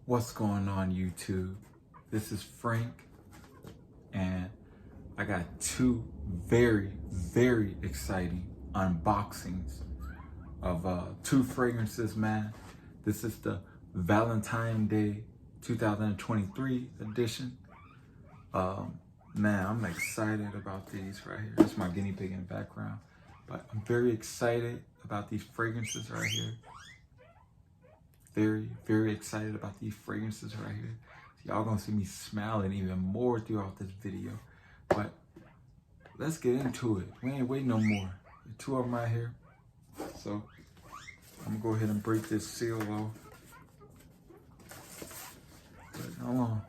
What's going on, YouTube? This is Frank, and I got two very exciting unboxings of two fragrances, man. This is the Valentine's Day 2023 edition. Man, I'm excited about these right here. That's my guinea pig in the background. But I'm very excited about these fragrances right here. Very excited about these fragrances right here. Y'all gonna see me smiling even more throughout this video. But let's get into it. We ain't waiting no more. Two of them right here. So I'm gonna go ahead and break this seal off. But hold on.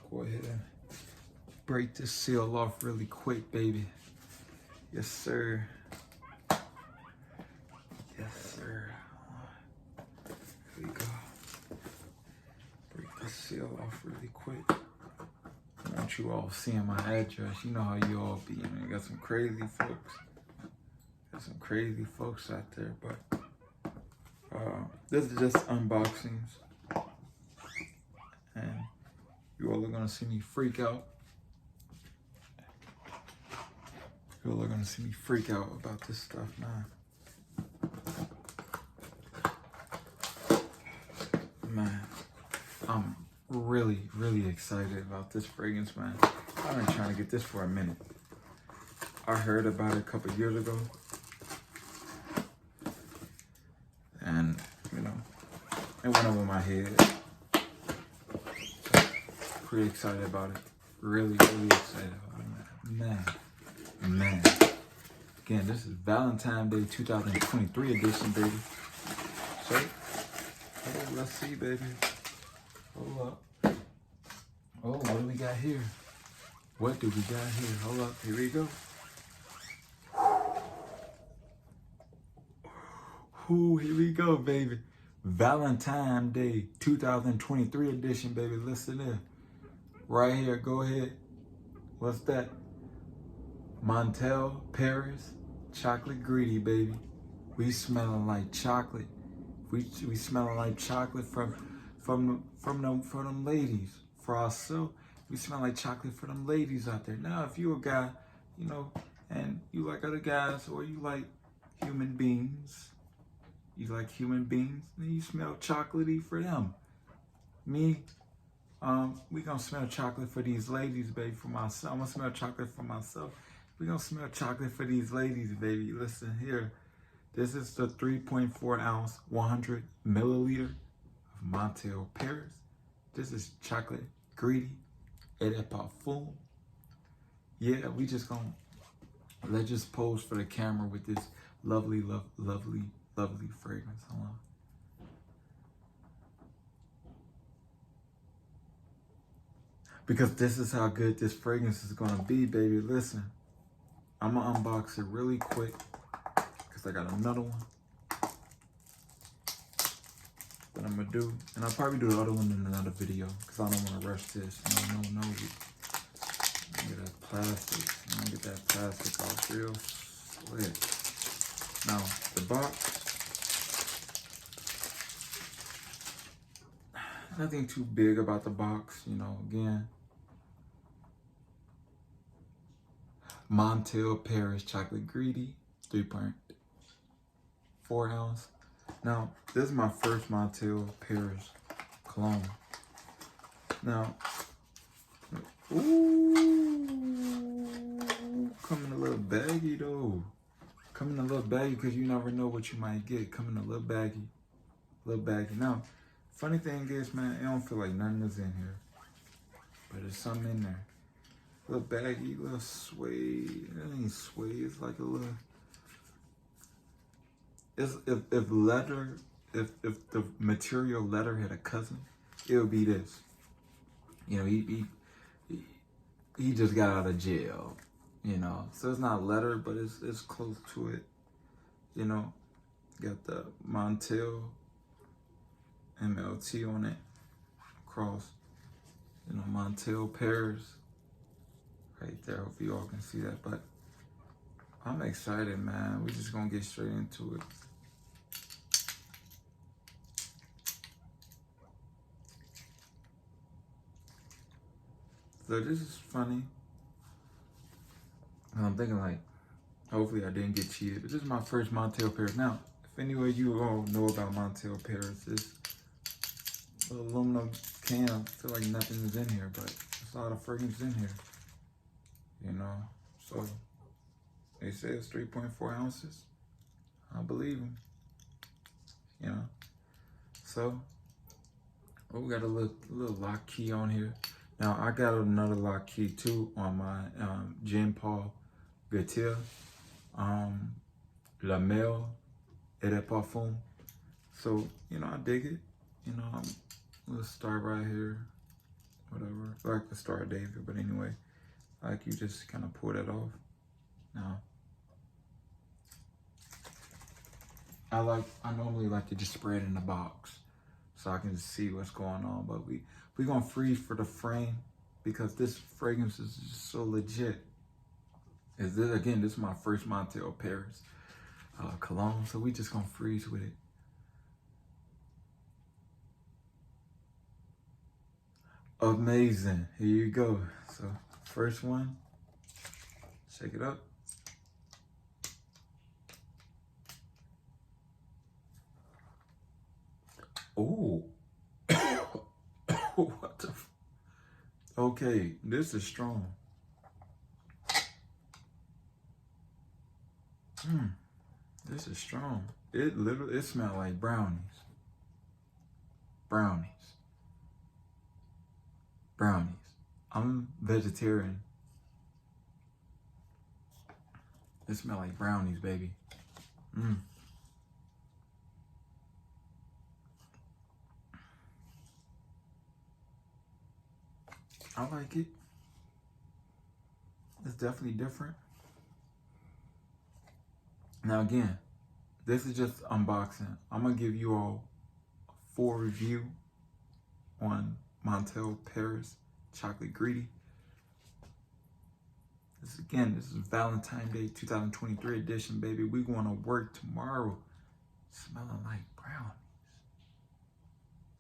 Go ahead and break this seal off really quick, baby. Yes, sir. Yes, sir. Here we go. Break this seal off really quick. I want you all seeing my address. You know how you all be. Man. Got some crazy folks. Got some crazy folks out there. But this is just unboxings. And you all are going to see me freak out. You all are going to see me freak out about this stuff, man. Man, I'm really excited about this fragrance, man. I've been trying to get this for a minute. I heard about it a couple years ago. And, you know, it went over my head. Pretty excited about it. Really excited about it, man. Again, this is Valentine's Day 2023 edition, baby. So, let's see, baby. Hold up. Oh, what do we got here? What do we got here? Hold up. Here we go. Ooh, here we go, baby. Valentine's Day 2023 edition, baby. Listen there. Right here. Go ahead. What's that? Montale, Paris. Chocolate greedy, baby. We smelling like chocolate. We smelling like chocolate from them ladies. For ourselves, we smell like chocolate for them ladies out there. Now, if you a guy, you know, and you like other guys, or you like human beings, then you smell chocolatey for them. Me, we gonna smell chocolate for these ladies, baby. For myself, I'm gonna smell chocolate for myself. We gonna smell chocolate for these ladies, baby. Listen here. This is the 3.4 ounce, 100 milliliter of Montale, Paris. This is chocolate greedy et de parfum. Yeah, we just gonna let's just pose for the camera with this lovely fragrance. Hold on. Because this is how good this fragrance is gonna be, baby. Listen, I'm gonna unbox it really quick. I got another one that I'm gonna do, and I'll probably do the other one in another video because I don't want to rush this. No. Get that plastic. Get that plastic off real slick. Now the box, nothing too big about the box. You know, again, Montale, Paris, chocolate greedy, 3.4 ounce. Now, this is my first Montale Paris cologne. Now, ooh, come in a little baggy though. Come in a little baggy because you never know what you might get. Come in a little baggy. Now, funny thing is, man, it don't feel like nothing is in here. But there's something in there. A little baggy, a little suede. It ain't suede, it's like a little... If the material leather had a cousin, it would be this. You know, he just got out of jail. You know, so it's not leather, but it's close to it. You know, got the Montale MLT on it across. You know, Montale Paris right there. Hope you all can see that, but I'm excited, man. We're just gonna get straight into it. So this is funny. And I'm thinking like, hopefully I didn't get cheated. But this is my first Montale Paris. Now, if any way you all know about Montale Paris, this aluminum can, I feel like nothing is in here, but there's a lot of fragrance in here. You know, so they say it's 3.4 ounces. I believe them. You know, so we got a little lock key on here. Now I got another lock key too on my Jean Paul Gaultier La Mel et de Parfum. So you know I dig it. You know, let's start right here. Whatever. I like to start David, but anyway, like you just kind of pull that off. Now, I normally like to just spray it in the box so I can just see what's going on. But we gonna freeze for the frame because this fragrance is just so legit. This is my first Montale Paris cologne, so we just gonna freeze with it. Amazing. Here you go. So first one, shake it up. Oh, what the? Okay, this is strong. This is strong. It smells like brownies. Brownies. I'm vegetarian. It smells like brownies, baby. I like it. It's definitely different. Now again, this is just unboxing. I'm gonna give you all a full review on Montale Paris Chocolate Greedy. This is Valentine's Day 2023 edition, baby. We going to work tomorrow smelling like brownies.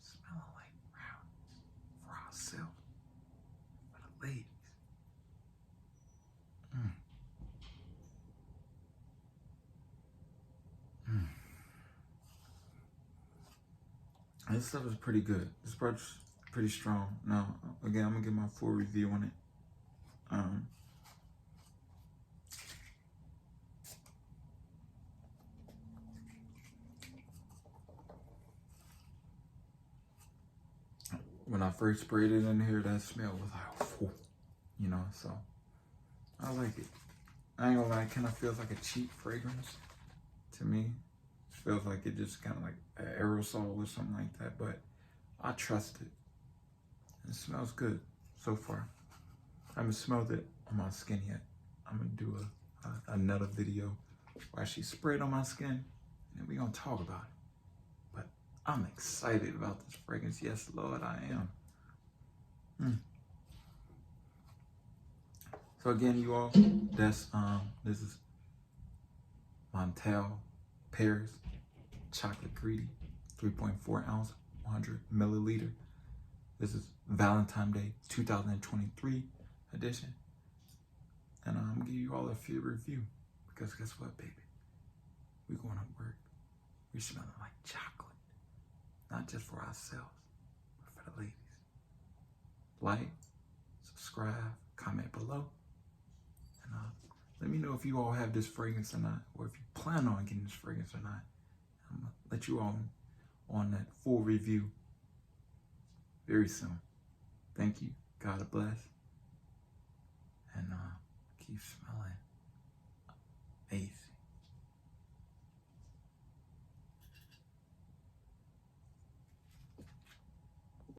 Smelling like brownies for ourselves, for the ladies. This stuff is pretty good. This part's pretty strong. Now, again, I'm gonna get my full review on it. When I first sprayed it in here, that smell was like, whew, you know, so I like it. I ain't gonna lie, it kind of feels like a cheap fragrance to me. It feels like it just kind of like an aerosol or something like that, but I trust it. It smells good so far. I haven't smelled it on my skin yet. I'm gonna do another video where she sprayed on my skin, and then we're gonna talk about it. But I'm excited about this fragrance. Yes, Lord, I am. So again, you all, this is Montale Paris Chocolate Greedy, 3.4 ounce, 100 milliliter. This is Valentine's Day 2023 edition. And I'm gonna give you all a full review because guess what, baby? We going to work. We smelling like chocolate. Not just for ourselves, but for the ladies. Like, subscribe, comment below. And let me know if you all have this fragrance or not, or if you plan on getting this fragrance or not. I'm gonna let you all on that full review very soon. Thank you. God bless. And keep smelling.